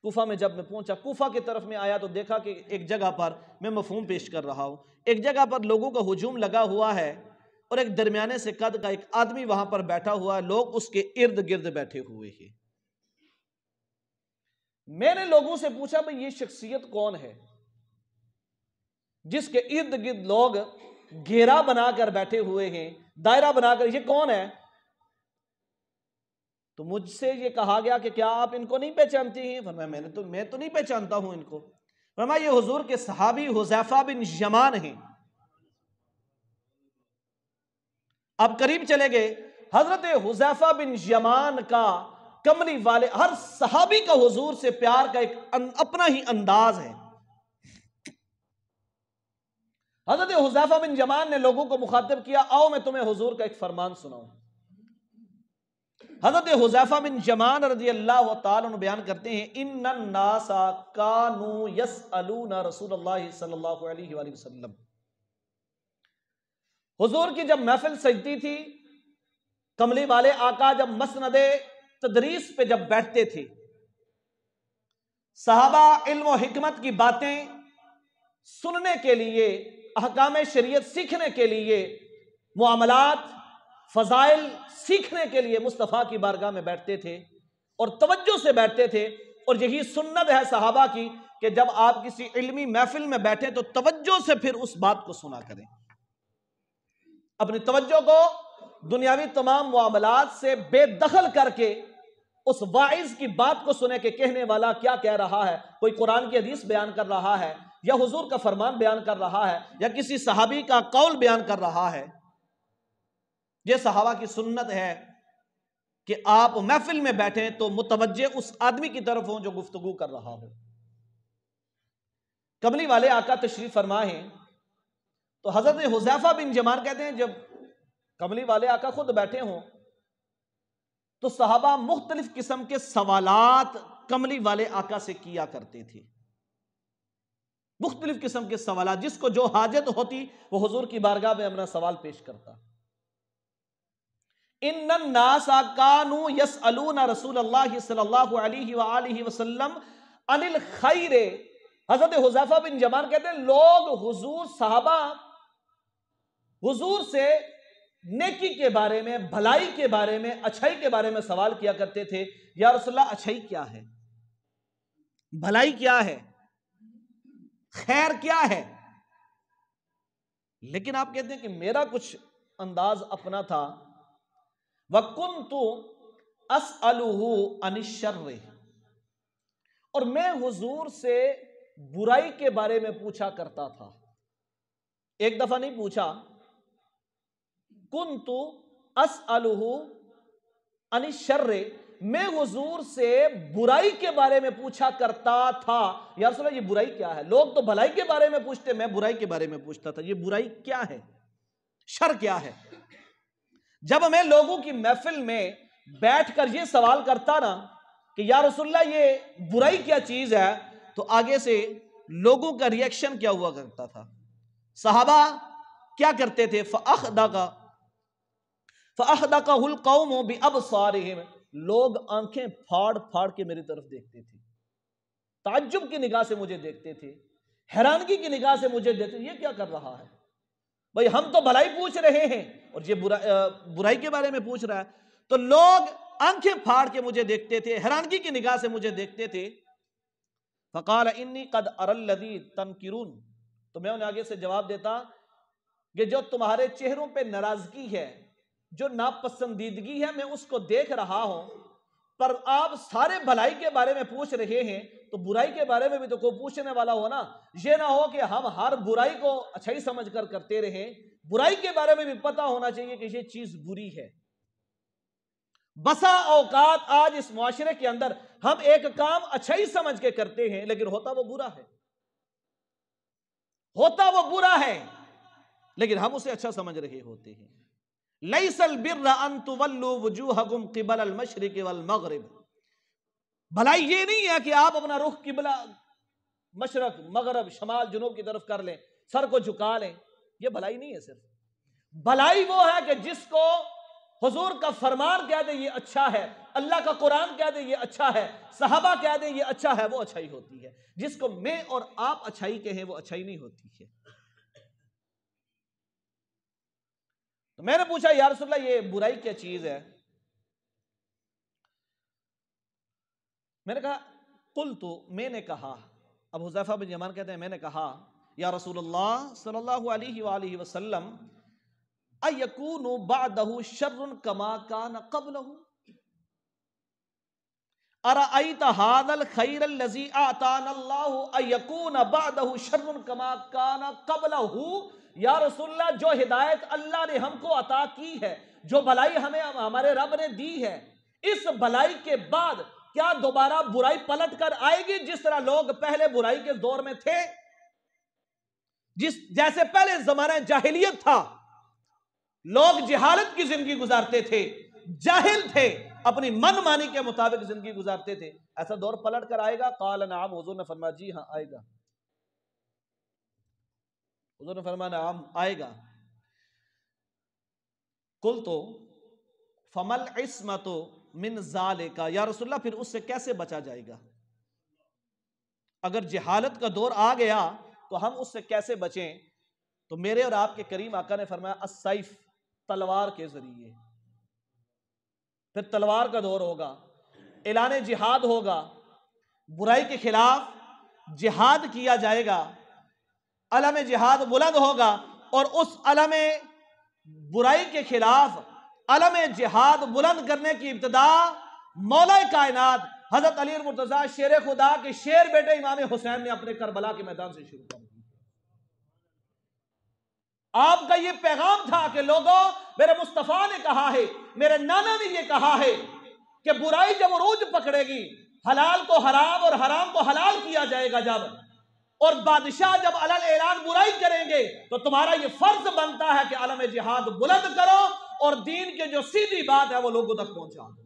کوفہ میں جب میں پہنچا، کوفہ کی طرف میں آیا تو دیکھا کہ ایک جگہ پر میں مفہوم پیش کر رہا ہوں، ایک جگہ پر لوگوں کا ہجوم لگا ہوا ہے اور ایک درمیانے سے قد کا ایک آدمی وہاں پر بیٹھا ہوا ہے، لوگ اس کے ارد گرد بیٹھے ہوئے ہیں۔ میں نے لوگوں سے پوچھا بھئی یہ شخصیت کون ہے جس کے ارد گرد لوگ گھیرا بنا کر بیٹھے ہوئے ہیں، دائرہ بنا کر، یہ کون ہے؟ تو مجھ سے یہ کہا گیا کہ کیا آپ ان کو نہیں پہچانتی ہیں؟ فرمایا میں تو نہیں پہچانتا ہوں ان کو۔ فرمایا یہ حضور کے صحابی حذیفہ بن یمان ہیں۔ اب قریب چلے گئے، حضرت حذیفہ بن یمان کا کملی والے، ہر صحابی کا حضور سے پیار کا ایک اپنا ہی انداز ہے۔ حضرت حذیفہ بن یمان نے لوگوں کو مخاطب کیا، آؤ میں تمہیں حضور کا ایک فرمان سناؤں۔ حضرت حذیفہ بن یمان رضی اللہ تعالیٰ عنہ بیان کرتے ہیں، ان الناس کانوا یسألون رسول اللہ صلی اللہ علیہ وآلہ وسلم۔ حضور کی جب محفل سجتی تھی، کملی والے آقا جب مسند تدریس پہ جب بیٹھتے تھے، صحابہ علم و حکمت کی باتیں سننے کے لیے، احکام شریعت سیکھنے کے لیے، معاملات فضائل سیکھنے کے لیے مصطفیٰ کی بارگاہ میں بیٹھتے تھے اور توجہ سے بیٹھتے تھے، اور یہی سنت ہے صحابہ کی کہ جب آپ کسی علمی محفل میں بیٹھیں تو توجہ سے پھر اس بات کو سنا کریں، اپنی توجہ کو دنیاوی تمام معاملات سے بے دخل کر کے اس واعظ کی بات کو سنے کہ کہنے والا کیا کہہ رہا ہے، کوئی قرآن کی حدیث بیان کر رہا ہے یا حضور کا فرمان بیان کر رہا ہے یا کسی صحابی کا قول بیان کر رہا ہے۔ یہ صحابہ کی سنت ہے کہ آپ محفل میں بیٹھیں تو متوجہ اس آدمی کی طرف ہوں جو گفتگو کر رہا ہو۔ کملی والے آقا تشریف فرما ہیں تو حضرت حذیفہ بن یمان کہتے ہیں جب کملی والے آقا خود بیٹھے ہوں تو صحابہ مختلف قسم کے سوالات کملی والے آقا سے کیا کرتے تھے، مختلف قسم کے سوالات، جس کو جو حاجت ہوتی وہ حضور کی بارگاہ میں اپنا سوال پیش کرتا۔ ان الناس کانوا یسألون رسول اللہ صلی اللہ علیہ وآلہ وسلم عن الخیر۔ حضرت حذیفہ بن یمان کہتے ہیں لوگ صحابہ حضور سے نیکی کے بارے میں، بھلائی کے بارے میں، اچھائی کے بارے میں سوال کیا کرتے تھے، یا رسول اللہ اچھائی کیا ہے، بھلائی کیا ہے، خیر کیا ہے؟ لیکن آپ کہتے ہیں کہ میرا کچھ انداز اپنا تھا، وَكُنْتُ أَسْأَلُهُ عَنِ الشَّرِّ، اور میں حضور سے برائی کے بارے میں پوچھا کرتا تھا۔ ایک دفعہ نہیں پوچھا، كُنْتُ أَسْأَلُهُ عَنِ الشَّرِّ، میں حضور سے برائی کے بارے میں پوچھا کرتا تھا، یا رسول اللہ یہ برائی کیا ہے؟ لوگ تو بھلائی کے بارے میں پوچھتے، میں برائی کے بارے میں پوچھتا تھا، یہ برائی کیا ہے، شر کیا ہے؟ جب میں لوگوں کی محفل میں بیٹھ کر یہ سوال کرتا نا کہ یا رسول اللہ یہ برائی کیا چیز ہے، تو آگے سے لوگوں کا ریئیکشن کیا ہوا کرتا تھا؟ صحابہ کیا کرتے تھے؟ فَأَخْدَقَهُ الْقَوْمُ بِأَبْصَارِهِمْ، لوگ آنکھیں پھاڑ پھاڑ کے میری طرف دیکھتے تھے، تعجب کی نگاہ سے مجھے دیکھتے تھے، حیرانگی کی نگاہ سے مجھے دیکھتے تھے، یہ کیا کر رہا ہے بھئی؟ ہم تو بھلائی پوچھ رہے ہیں اور یہ برائی کے بارے میں پوچھ رہا ہے۔ تو لوگ آنکھیں پھاڑ کے مجھے دیکھتے تھے، حیرانگی کی نگاہ سے مجھے دیکھتے تھے۔ فَقَالَ إِنِّي قَدْ أَرَى الَّذِي تَنْكِرُونَ، تو میں انہیں آگے سے جواب دیتا کہ جو تمہارے چہروں پہ ناراضگی ہے، جو ناپسندیدگی ہے، میں اس کو دیکھ رہا ہوں، پر آپ سارے بھلائی کے بارے میں پوچھ رہے ہیں تو برائی کے بارے میں بھی تو کوئی پوچھنے والا ہو نا، یہ نہ ہو کہ ہم ہر برائی کو اچھائی سمجھ کر کرتے رہیں، برائی کے بارے میں بھی پتہ ہونا چاہیے کہ یہ چیز بری ہے۔ بسا اوقات آج اس معاشرے کے اندر ہم ایک کام اچھائی سمجھ کے کرتے ہیں لیکن ہوتا وہ برا ہے، ہوتا وہ برا ہے لیکن ہم اسے اچھا سمجھ رہے ہوتے ہیں۔ لیس البر ان تولوا وجوہکم قبل المشرق والمغرب، بھلائی یہ نہیں ہے کہ آپ اپنا رخ قبلہ مشرق مغرب شمال جنوب کی طرف کر لیں، سر کو جھکا لیں، یہ بھلائی نہیں ہے۔ صرف بھلائی وہ ہے کہ جس کو حضور کا فرمان کہہ دے یہ اچھا ہے، اللہ کا قرآن کہہ دے یہ اچھا ہے، صحابہ کہہ دے یہ اچھا ہے، وہ اچھائی ہوتی ہے۔ جس کو میں اور آپ اچھائی کہیں وہ اچھائی نہیں ہوتی ہے۔ تو میں نے پوچھا یا رسول اللہ یہ برائی کیا چیز ہے؟ میں نے کہا قلت، میں نے کہا، اب حذیفہ بن یمان کہتے ہیں میں نے کہا یا رسول اللہ صلی اللہ علیہ وآلہ وسلم ایکون بعدہ شر کما کان قبلہ ارأیت ھذا الخیر الذی اعطانا اللہ ایکون بعدہ شر کما کان قبلہ۔ یا رسول اللہ جو ہدایت اللہ نے ہم کو عطا کی ہے، جو بھلائی ہمیں ہمارے رب نے دی ہے، اس بھلائی کے بعد کیا دوبارہ برائی پلٹ کر آئے گی جس طرح لوگ پہلے برائی کے دور میں تھے؟ جیسے پہلے زمانہ جاہلیت تھا، لوگ جہالت کی زندگی گزارتے تھے، جاہل تھے، اپنی من مانی کے مطابق زندگی گزارتے تھے، ایسا دور پلٹ کر آئے گا؟ قال نعم، حضور نے فرمایا جی ہاں آئے گا۔ حضور نے فرمایا نعم آئے گا۔ قلت فما العصمۃ من ذالک، یا رسول اللہ پھر اس سے کیسے بچا جائے گا؟ اگر جہالت کا دور آ گیا تو ہم اس سے کیسے بچیں؟ تو میرے اور آپ کے کریم آقا نے فرمایا السیف، تلوار کے ذریعے۔ پھر تلوار کا دور ہوگا، اعلان جہاد ہوگا، برائی کے خلاف جہاد کیا جائے گا، علم جہاد بلند ہوگا، اور اس علم برائی کے خلاف علم جہاد بلند کرنے کی ابتدا مولا کائنات حضرت علی المرتضیٰ شیر خدا کے شیر بیٹے امام حسین نے اپنے کربلا کے میدان سے شروع کر دی۔ آپ کا یہ پیغام تھا کہ لوگوں، میرے مصطفیٰ نے کہا ہے، میرے نانا نے یہ کہا ہے کہ برائی جب عروج پکڑے گی، حلال کو حرام اور حرام کو حلال کیا جائے گا جب، اور بادشاہ جب علل اعلان برائی کریں گے تو تمہارا یہ فرض بنتا ہے کہ علم جہاد بلند کرو اور دین کے جو سیدھی بات ہے وہ لوگوں تک پہنچا دو۔